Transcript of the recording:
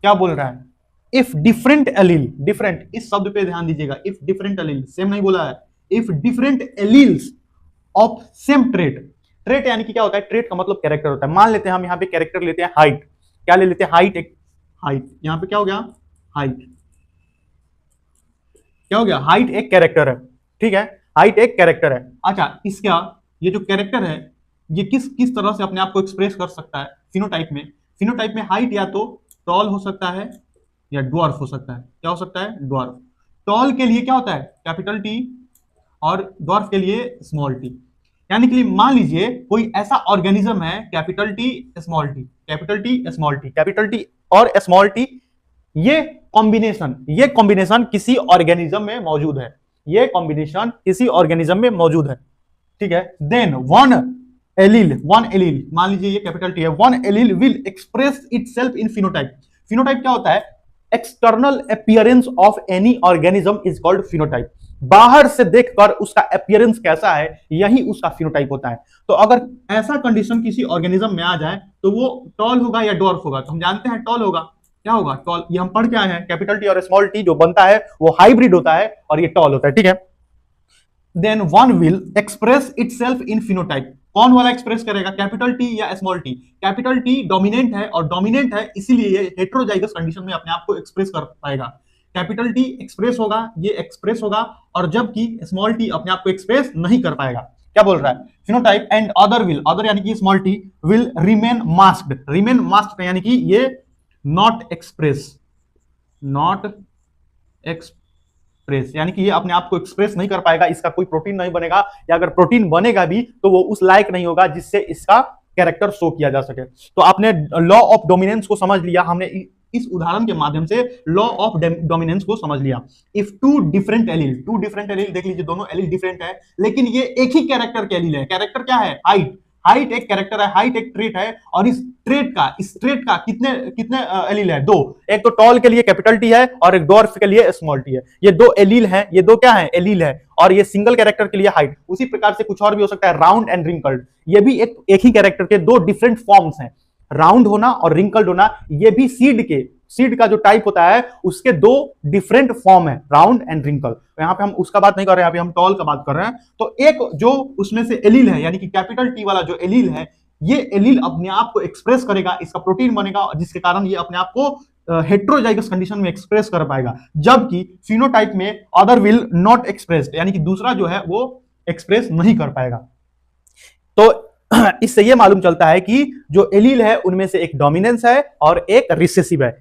क्या बोल रहा है, इफ डिफरेंट एलील, डिफरेंट इस शब्द पे ध्यान दीजिएगा, इफ डिफरेंट एलील, सेम नहीं बोला है, if different alleles of same trait, trait यानी कि क्या होता है, ट्रेट का मतलब कैरेक्टर होता है। मान लेते हैं हम यहाँ पे कैरेक्टर लेते हैं हाइट, क्या ले लेते हैं, हाइट, एक हाइट, यहाँ पे क्या हो गया, हाइट, क्या हो गया, हाइट एक कैरेक्टर है, ठीक है, हाइट एक कैरेक्टर है। अच्छा, इसका ये जो कैरेक्टर है ये किस किस तरह से अपने आप को एक्सप्रेस कर सकता है फिनोटाइप में, फिनोटाइप में हाइट या तो टॉल हो सकता है या ड्वार्फ हो सकता है, क्या हो सकता है, ड्वार्फ। टॉल के लिए क्या होता है, कैपिटल टी, और ड्वार्फ के लिए स्मॉल टी। यानी कि मान लीजिए कोई ऐसा ऑर्गेनिज्म है, capital T small T, capital T small T, capital T और स्मॉल टी, ये कॉम्बिनेशन किसी ऑर्गेनिज्म में मौजूद है, ये कॉम्बिनेशन किसी ऑर्गेनिज्म में मौजूद है, ठीक है। देन वन एलील, मान लीजिए ये कैपिटल टी है, one allele will express itself in phenotype. Phenotype क्या होता है, external appearance of any organism is called phenotype. बाहर से देखकर उसका अपीयरेंस कैसा है, यही उसका फिनोटाइप होता है। तो अगर ऐसा कंडीशन किसी ऑर्गेनिज्म में आ जाए तो वो टॉल होगा या डॉर्फ होगा, तो हम जानते हैं टॉल होगा, क्या होगा, टॉल। ये हम पढ़ के आए हैं, कैपिटल टी और स्मॉल टी जो बनता है वो हाइब्रिड होता है और ये टॉल होता है, ठीक है। Then one will express itself in phenotype, कौन वाला एक्सप्रेस करेगा, कैपिटल टी या small T. Capital T dominant है, और डोमिनेंट है इसीलिए ये हेटेरोजाइगस कंडीशन में अपने आप को एक्सप्रेस कर पाएगा। कैपिटल टी एक्सप्रेस होगा, ये एक्सप्रेस होगा, और जबकि स्मॉल टी अपने आप को एक्सप्रेस नहीं कर पाएगा। क्या बोल रहा है, phenotype and other will, other यानी कि small T, will remain masked, remain masked यानी कि ये नॉट एक्सप्रेस, नॉट एक्सप्रेस यानी कि ये अपने आप को एक्सप्रेस नहीं कर पाएगा, इसका कोई प्रोटीन नहीं बनेगा, या अगर प्रोटीन बनेगा भी तो वो उस लायक नहीं होगा जिससे इसका कैरेक्टर शो किया जा सके। तो आपने लॉ ऑफ डोमिनेंस को समझ लिया, हमने इस उदाहरण के माध्यम से लॉ ऑफ डोमिनेंस को समझ लिया। इफ टू डिफरेंट एलील, देख लीजिए दोनों एलील डिफरेंट है, लेकिन ये एक ही कैरेक्टर के एलील है। कैरेक्टर क्या है, हाइट, हाइट एक कैरेक्टर है, हाइट एक ट्रेट है, और इस ट्रेट का कितने कितने एलील है, दो। एक तो टॉल के लिए कैपिटल टी है और एक डॉर्फ के लिए स्मॉल टी है। ये दो एलील हैं, ये दो क्या है, एलील है, और ये सिंगल कैरेक्टर के लिए हाइट। उसी प्रकार से कुछ और भी हो सकता है, राउंड एंड रिंकल्ड, ये भी एक ही कैरेक्टर के दो डिफरेंट फॉर्म्स हैं, राउंड होना और रिंकल्ड होना। ये भी सीड का जो टाइप होता है उसके दो डिफरेंट फॉर्म है, राउंड एंड रिंकल। यहाँ पे हम उसका बात नहीं कर रहे हैं, यहाँ पे हम टॉल का बात कर रहे हैं। तो एक जो उसमें से एलील है, यानी कि कैपिटल टी वाला जो एलील है, ये एलील अपने आप को एक्सप्रेस करेगा, इसका प्रोटीन बनेगा, जिसके कारण ये अपने आप को हेटेरोजाइगस कंडीशन में एक्सप्रेस कर पाएगा। जबकि फिनोटाइप में अदर विल नॉट एक्सप्रेस्ड, यानी कि दूसरा जो है वो एक्सप्रेस नहीं कर पाएगा। तो इससे ये मालूम चलता है कि जो एलील है उनमें से एक डोमिनेंस है और एक रिसेसिव है।